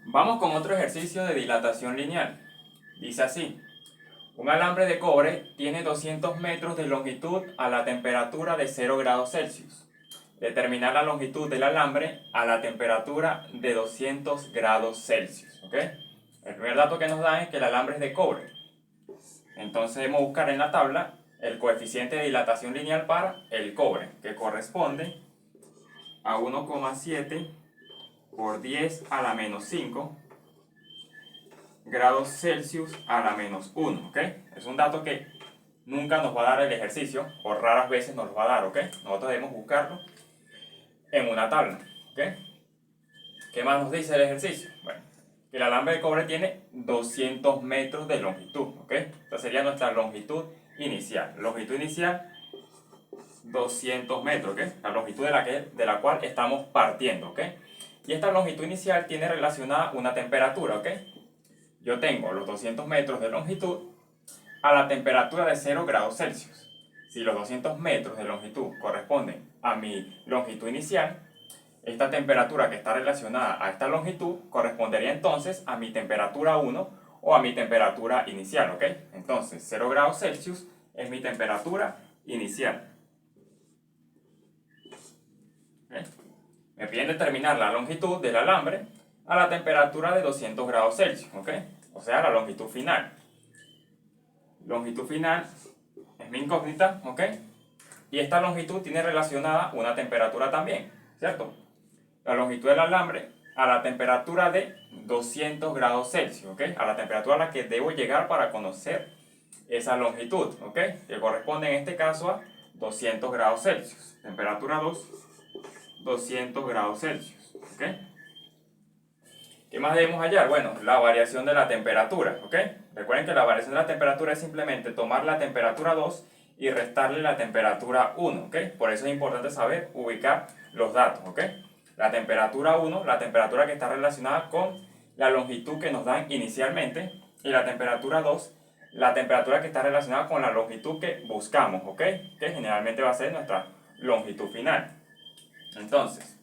Vamos con otro ejercicio de dilatación lineal. Dice así: un alambre de cobre tiene 200 metros de longitud a la temperatura de 0 grados Celsius. Determinar la longitud del alambre a la temperatura de 200 grados Celsius. ¿Ok? El primer dato que nos da es que el alambre es de cobre. Entonces debemos buscar en la tabla el coeficiente de dilatación lineal para el cobre, que corresponde a 1,7 por 10 a la menos 5 grados Celsius a la menos 1, ¿ok? Es un dato que nunca nos va a dar el ejercicio, o raras veces nos lo va a dar, ¿ok? Nosotros debemos buscarlo en una tabla, ¿ok? ¿Qué más nos dice el ejercicio? Bueno, que el alambre de cobre tiene 200 metros de longitud, ¿ok? Esta sería nuestra longitud inicial. Longitud inicial, 200 metros, ¿ok? La longitud de la cual estamos partiendo, ¿ok? Y esta longitud inicial tiene relacionada una temperatura, ¿ok? Yo tengo los 200 metros de longitud a la temperatura de 0 grados Celsius. Si los 200 metros de longitud corresponden a mi longitud inicial, esta temperatura que está relacionada a esta longitud correspondería entonces a mi temperatura 1 o a mi temperatura inicial, ¿ok? Entonces 0 grados Celsius es mi temperatura inicial. ¿Okay? Me piden determinar la longitud del alambre a la temperatura de 200 grados Celsius, ¿ok? O sea, la longitud final. Longitud final es mi incógnita, ¿ok? Y esta longitud tiene relacionada una temperatura también, ¿cierto? La longitud del alambre a la temperatura de 200 grados Celsius, ¿ok? A la temperatura a la que debo llegar para conocer esa longitud, ¿ok? Que corresponde en este caso a 200 grados Celsius. Temperatura 2, 200 grados Celsius, ¿ok? ¿Qué más debemos hallar? Bueno, la variación de la temperatura, ¿ok? Recuerden que la variación de la temperatura es simplemente tomar la temperatura 2 y restarle la temperatura 1, ¿ok? Por eso es importante saber ubicar los datos, ¿ok? La temperatura 1, la temperatura que está relacionada con la longitud que nos dan inicialmente, y la temperatura 2, la temperatura que está relacionada con la longitud que buscamos, ¿ok? Que generalmente va a ser nuestra longitud final. Entonces,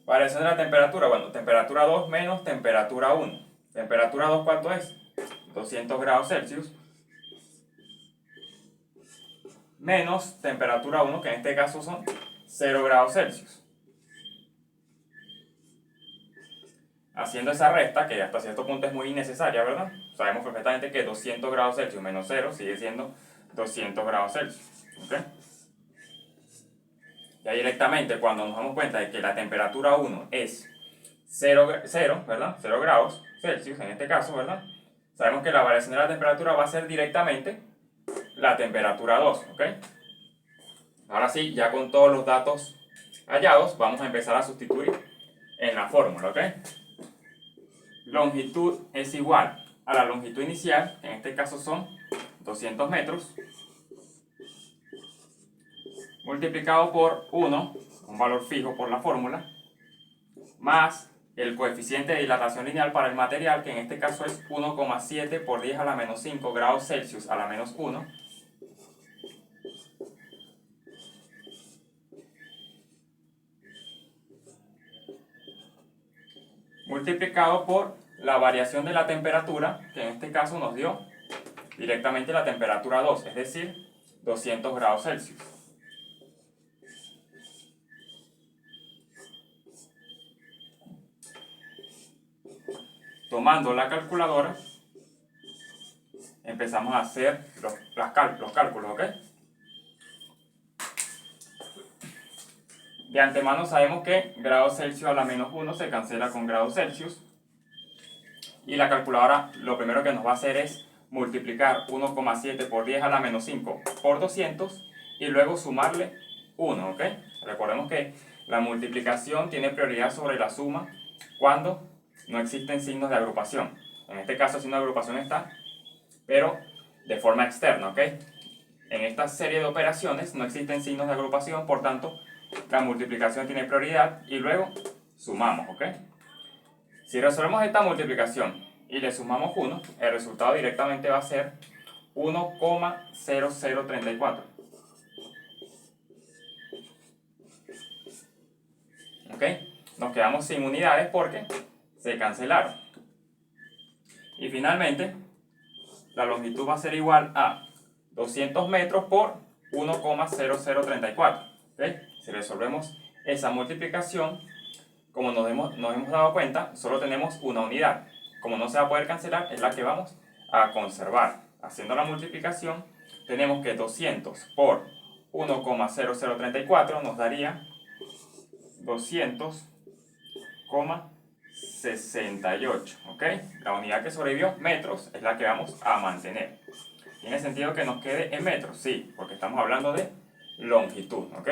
variación de la temperatura, bueno, temperatura 2 menos temperatura 1. Temperatura 2, ¿cuánto es? 200 grados Celsius. Menos temperatura 1, que en este caso son 0 grados Celsius. Haciendo esa resta, que hasta cierto punto es muy innecesaria, ¿verdad? Sabemos perfectamente que 200 grados Celsius menos 0 sigue siendo 200 grados Celsius, ¿ok? Ya directamente, cuando nos damos cuenta de que la temperatura 1 es 0, ¿verdad? 0 grados Celsius, en este caso, ¿verdad? Sabemos que la variación de la temperatura va a ser directamente la temperatura 2, ¿ok? Ahora sí, ya con todos los datos hallados, vamos a empezar a sustituir en la fórmula, ¿ok? Longitud es igual a la longitud inicial, que en este caso son 200 metros, multiplicado por 1, un valor fijo por la fórmula, más el coeficiente de dilatación lineal para el material, que en este caso es 1,7 por 10 a la menos 5 grados Celsius a la menos 1, multiplicado por la variación de la temperatura, que en este caso nos dio directamente la temperatura 2, es decir, 200 grados Celsius. Tomando la calculadora, empezamos a hacer los cálculos, ¿ok? De antemano sabemos que grados Celsius a la menos 1 se cancela con grados Celsius. Y la calculadora lo primero que nos va a hacer es multiplicar 1,7 por 10 a la menos 5 por 200 y luego sumarle 1, ¿ok? Recordemos que la multiplicación tiene prioridad sobre la suma cuando no existen signos de agrupación. En este caso el signo de agrupación está, pero de forma externa, ¿ok? En esta serie de operaciones no existen signos de agrupación, por tanto la multiplicación tiene prioridad y luego sumamos, ¿ok? Si resolvemos esta multiplicación y le sumamos 1, el resultado directamente va a ser 1,0034. ¿Ok? Nos quedamos sin unidades porque se cancelaron. Y finalmente, la longitud va a ser igual a 200 metros por 1,0034. ¿Okay? Si resolvemos esa multiplicación, como nos hemos dado cuenta, solo tenemos una unidad. Como no se va a poder cancelar, es la que vamos a conservar. Haciendo la multiplicación, tenemos que 200 por 1,0034 nos daría 200,68. ¿Ok? La unidad que sobrevivió, metros, es la que vamos a mantener. ¿Tiene sentido que nos quede en metros? Sí, porque estamos hablando de longitud. ¿Ok?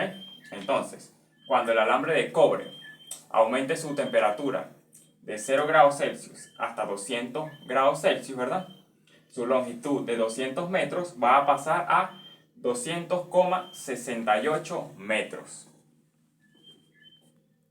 Entonces, cuando el alambre de cobre aumente su temperatura de 0 grados Celsius hasta 200 grados Celsius, ¿verdad? Su longitud de 200 metros va a pasar a 200,68 metros.